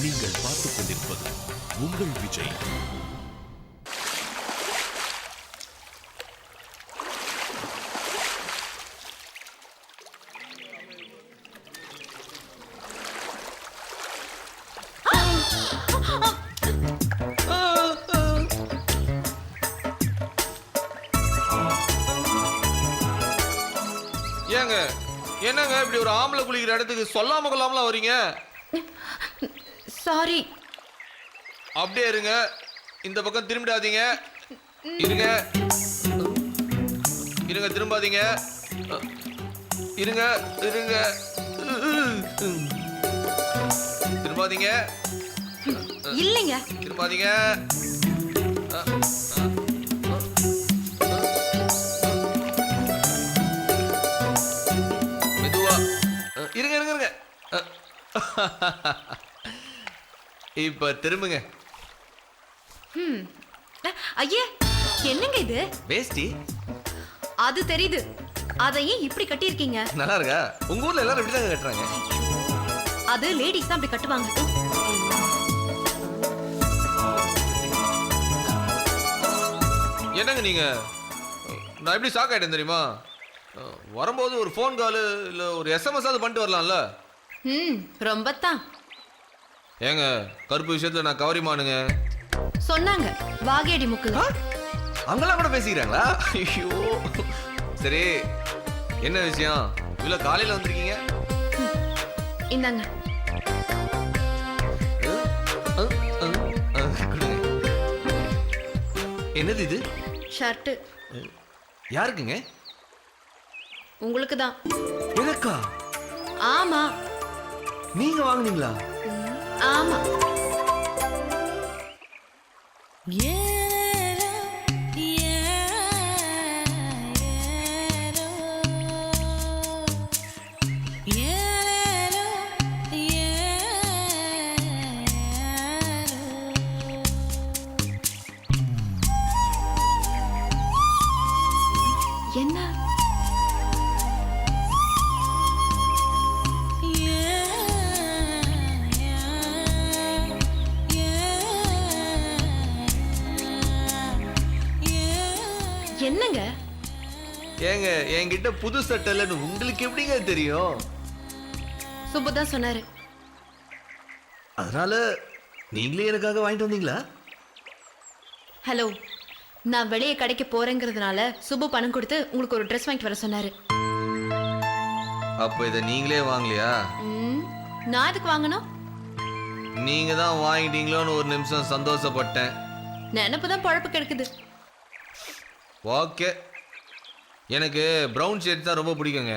நீங்கள் பார்த்துக் கொண்டிருப்பது உங்கள் விஜய். ஏங்க என்னங்க இப்படி ஒரு ஆம்பளை குளிக்கிற இடத்துக்கு சொல்லாம கொள்ளாமலாம் வரீங்க? சாரி. அப்படியே இருங்க, இந்த பக்கம் திரும்பிடாதீங்க. இருங்க இருங்க, திரும்பாதீங்க. இருங்க இருங்க, திரும்பாதீங்க. இல்லைங்க. திரும்பாதீங்க. மெதுவா இருங்க இருங்க இருங்க. இப்ப திரும்புங்க. ஐயே, என்னங்க இது? வேஷ்டி அது தெரியுது. அதை ஏன் இப்படி கட்டியிருக்கீங்க? நல்லா இருக்கா? உங்க ஊர்ல எல்லாரும் இப்படிதாங்க கட்டுறாங்க. அது லேடிஸ் தான் அப்படி கட்டுவாங்க. என்னங்க நீங்க, நான் எப்படி ஷாக் ஆயிட்டேன் தெரியுமா? வரும்போது ஒரு ஃபோன் கால் இல்ல ஒரு எஸ்எம்எஸ் ஆவது பண்ணிட்டு வரலாம்ல. ரொம்ப தான். ஏங்க கருப்பு விஷயத்துல நான் கவரிமானுங்க சொன்னாங்க. வாகேடி முக்குங்க. அங்கெல்லாம் கூட பேசிக்கிறாங்களா? ஐயோ சரி, என்ன விஷயம்? இவ்வளவு காலையில வந்திருக்கீங்க? இந்தாங்க. என்னது இது? ஷர்ட். யாருக்குங்க? உங்களுக்கு தான். எனக்கா? ஆமா. நீங்க வாங்குனீங்களா? ஆமா. என்ன? என்னங்க? ஏங்க என்கிட்ட புது சட்டை இல்லைன்னு உங்களுக்கு எப்படிங்க தெரியும்? சுப்பு தான் சொன்னாரு. அதனால நீங்களே எனக்காக வாங்கிட்டு வந்தீங்களா? ஹலோ, நான் வெளியே கடைக்கு போறேங்கிறதுனால சுப்பு பணம் கொடுத்து உங்களுக்கு ஒரு ட்ரெஸ் வாங்கிட்டு வர சொன்னாரு. அப்ப இதை நீங்களே வாங்கலையா? நான் எதுக்கு வாங்கணும்? நீங்க தான் வாங்கிட்டீங்களோன்னு ஒரு நிமிஷம் சந்தோஷப்பட்டேன். நினப்பு தான் பழப்பு கிடைக்குது. ஓகே, எனக்கு ப்ரௌன் ஷேட் தான் ரொம்ப பிடிக்குங்க.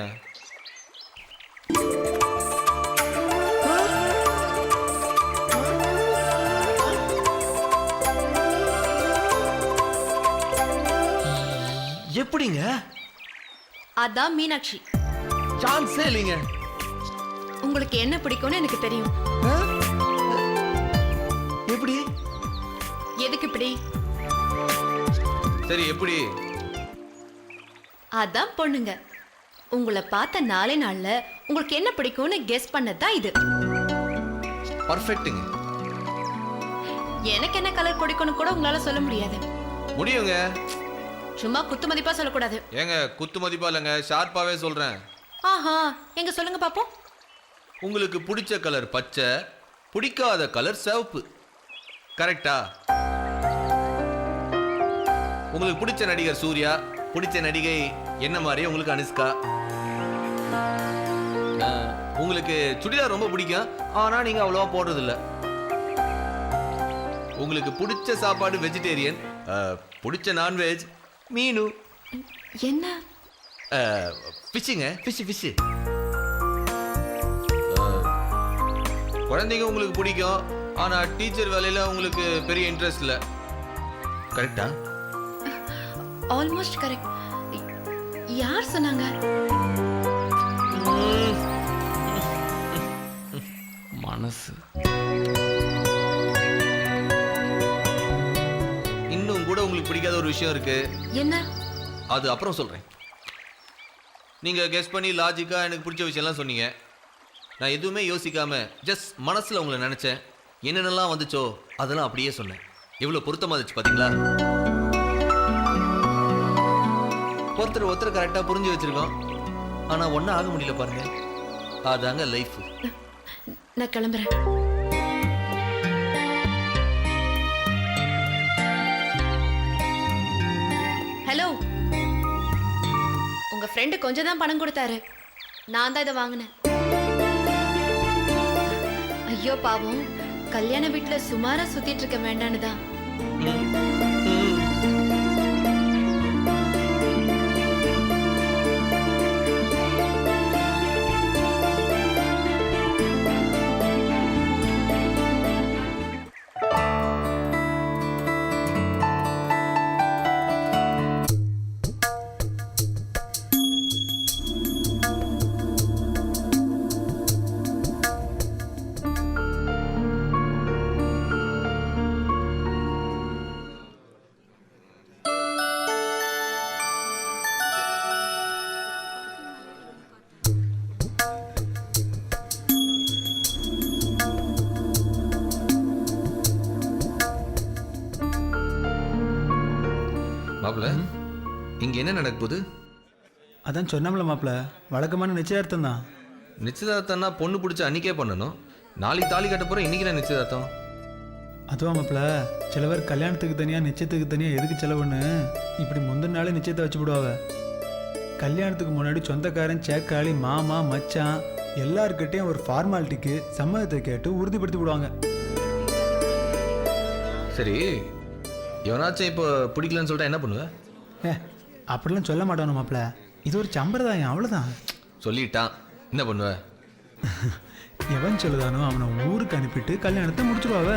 எப்படிங்க? அதான் மீனாட்சி. சான்ஸே இல்லைங்க. உங்களுக்கு என்ன பிடிக்கும்னு எனக்கு தெரியும். எப்படி? எதுக்கு இப்படி? சரி எப்படி? அதான் பொண்ணுங்க. உங்களை பார்த்த நாளே நாள்ல உங்களுக்கு என்ன பிடிக்கும்னு கெஸ் பண்ணதான் இது. பர்ஃபெக்ட்டுங்க. எனக்கு என்ன கலர் பிடிக்கும்னு கூட உங்களால சொல்ல முடியாது. முடியுங்க. சும்மா குத்து மதிப்பா சொல்லக்கூடாது. ஏங்க குத்து மதிப்பா இல்லைங்க, ஷார்ப்பாவே சொல்றேன். ஆஹா, எங்க சொல்லுங்க பாப்போம். உங்களுக்கு பிடிச்ச கலர் பச்சை, பிடிக்காத கலர் சிவப்பு. கரெக்டா? உங்களுக்கு பிடிச்ச நடிகர் சூர்யா, பிடிச்ச நடிகை என்ன மாதிரி உங்களுக்கு அனுஷ்கா. உங்களுக்கு சுடிதார் ரொம்ப பிடிக்கும், ஆனா நீங்க அவ்வளவா போடுறது இல்ல. உங்களுக்கு பிடிச்ச சாப்பாடு வெஜிடேரியன், பிடிச்ச நான்வெஜ் மீனு. என்ன? ஃபிஷ்ஷுங்க, ஃபிஷ். குழந்தைங்க உங்களுக்கு பிடிக்கும், ஆனா டீச்சர் வேலையில உங்களுக்கு பெரிய இன்ட்ரெஸ்ட் இல்ல. கரெக்டா? Almost correct. யார் சொன்னாங்க? மனசு. இன்னும் கூட உங்களுக்கு பிடிக்காத ஒரு விஷயம் இருக்கு. என்ன? அது அப்புறம் சொல்றேன். நீங்க கெஸ் பண்ணி லாஜிக்கா எனக்கு பிடிச்ச விஷயம்லாம் சொன்னீங்க. நான் எதுவுமே யோசிக்காம ஜஸ்ட் மனசுல உங்களை நினைச்சேன். என்னென்னலாம் வந்துச்சோ அதெல்லாம் அப்படியே சொன்னேன். எவ்வளவு பொருத்தமா இருந்துச்சு பாத்தீங்களா? ஒருத்தர் கரெக்டா புரிஞ்சு வச்சிருக்கோம். ஆனா ஒன்னும் ஆக முடியல பாருங்க. அதாங்க லைஃப். நான் கிளம்புறேன். ஹலோ, உங்க ஃப்ரெண்டு கொஞ்சம் தான் பணம் கொடுத்தாரு. நான் தான் இதை வாங்கினேன். ஐயோ பாவம், கல்யாண வீட்டுல சுமாரா சுத்திட்டு இருக்க வேண்டான்னு தான். மாப்பிள்ள, இங்க என்ன நடக்க போகுது? அதான் சொன்னோம்ல மாப்பிள்ள, வழக்கமான நிச்சயார்த்தம் தான். நிச்சயதார்த்தம்னா பொண்ணு பிடிச்ச அன்னைக்கே பண்ணணும். நாளைக்கு தாலி கட்ட போற இன்னைக்கு நான் நிச்சயதார்த்தம். அதுவா மாப்பிள்ள, சில பேர் கல்யாணத்துக்கு தனியாக நிச்சயத்துக்கு தனியாக எதுக்கு செலவுன்னு இப்படி முந்தின நாளே நிச்சயத்தை வச்சு விடுவாங்க. கல்யாணத்துக்கு முன்னாடி சொந்தக்காரன், சேக்காளி, மாமா, மச்சான் எல்லாருக்கிட்டையும் ஒரு ஃபார்மாலிட்டிக்கு சம்மதத்தை கேட்டு உறுதிப்படுத்தி விடுவாங்க. சரி, எவனாச்சும் இப்போ பிடிக்கலன்னு சொல்லிட்டா என்ன பண்ணுவ? அப்படிலாம் சொல்ல மாட்டானு மாப்பிள்ள, இது ஒரு சம்பிரதாயம், அவ்வளோதான். சொல்லிட்டான், என்ன பண்ணுவ? எவன் சொல்லுதானோ அவனை ஊருக்கு அனுப்பிட்டு கல்யாணத்தை முடிச்சிருவாவ.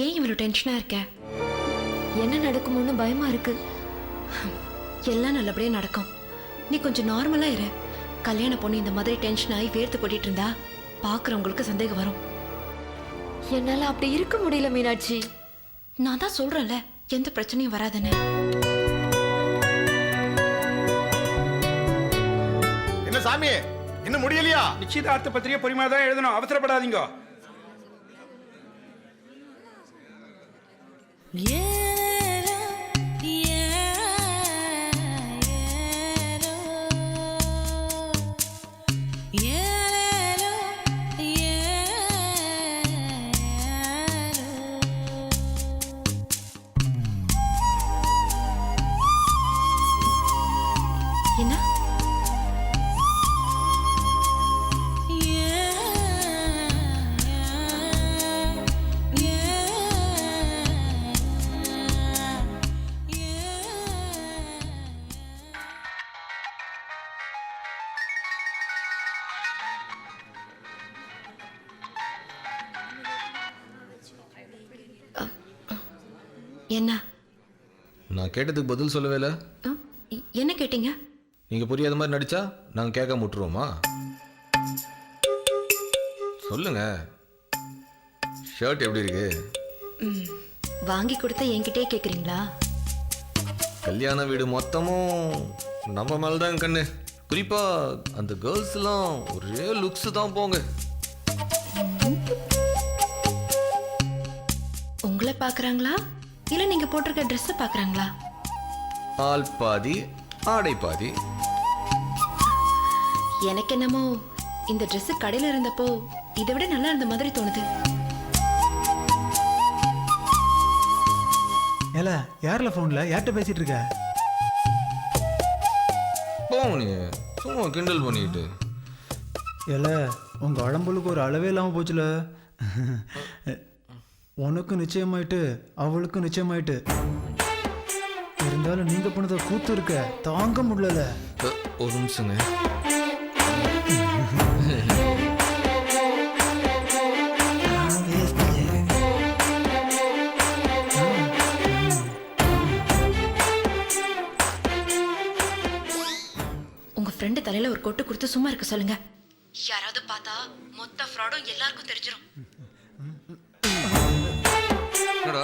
ஏன் இவ்வளவு டென்ஷனா இருக்க? என்ன நடக்குமோன்னு பயமா இருக்கு. எல்லாம் நல்லபடியா நடக்கும். நீ கொஞ்சம் நார்மலா இரு. கல்யாண பொண்ணு இந்த மாதிரி டென்ஷன் ஆகி வேர்த்து கொட்டிட்டு இருந்தா பாக்குறவங்களுக்கு சந்தேகம் வரும். என்னால அப்படி இருக்க முடியல மீனாட்சி. நான் தான் சொல்றேன்ல, எந்த பிரச்சனையும் வராதுன்னு. என்ன சாமி, இன்னும் முடியலையா? நிச்சயதார்த்த பத்திரிகை பொறுமையா தான் எழுதணும், அவசரப்படாதீங்க. என்ன? என்ன? நான் கேட்டதுக்கு பதில் சொல்லவே இல்லை. என்ன கேட்டீங்க? நீங்க புரியாத மாதிரி நடிச்சா நாங்க கேட்க முட்டுருவோமா? சொல்லுங்க. ஷர்ட் எப்படி இருக்கு? வாங்கி கொடுத்த என்கிட்டே கேக்குறீங்களா? கல்யாண வீடு மொத்தமும் நம்ம மேலதான் கண்ணு. குறிப்பா அந்த கேர்ள்ஸ் எல்லாம் ஒரே லுக்ஸ் தான் போங்க. உங்களை பாக்குறாங்களா இல்ல நீங்க போட்டிருக்க ட்ரெஸ் பாக்குறாங்களா? ஆள் பாதி ஆடை பாதி. எனக்கு என்னமோ இந்த ட்ரெஸ் கடையில இருந்தப்போ இதை விட நல்லா இருந்த மாதிரி தோணுது. ஏல, யார்ல போன்ல யார்கிட்ட பேசிட்டு இருக்க? போங்க, நீ சும்மா கிண்டல் பண்ணிட்டு. ஏல, உங்க உடம்புக்கு ஒரு அளவே இல்லாம போச்சுல. உனக்கு நிச்சயமாயிட்டு அவளுக்கும் நிச்சயமாயிட்டு. இருந்தாலும் நீங்க பண்ணத கூத்து இருக்க தாங்க முடியல. ஒரு நிமிஷங்க. உங்க ஃப்ரெண்டு தலையில ஒரு கொட்டு கொடுத்து சும்மா இருக்க சொல்லுங்க. யாராவது பார்த்தா மொத்த ஃப்ராடும் எல்லாருக்கும் தெரிஞ்சிடும். என்னடா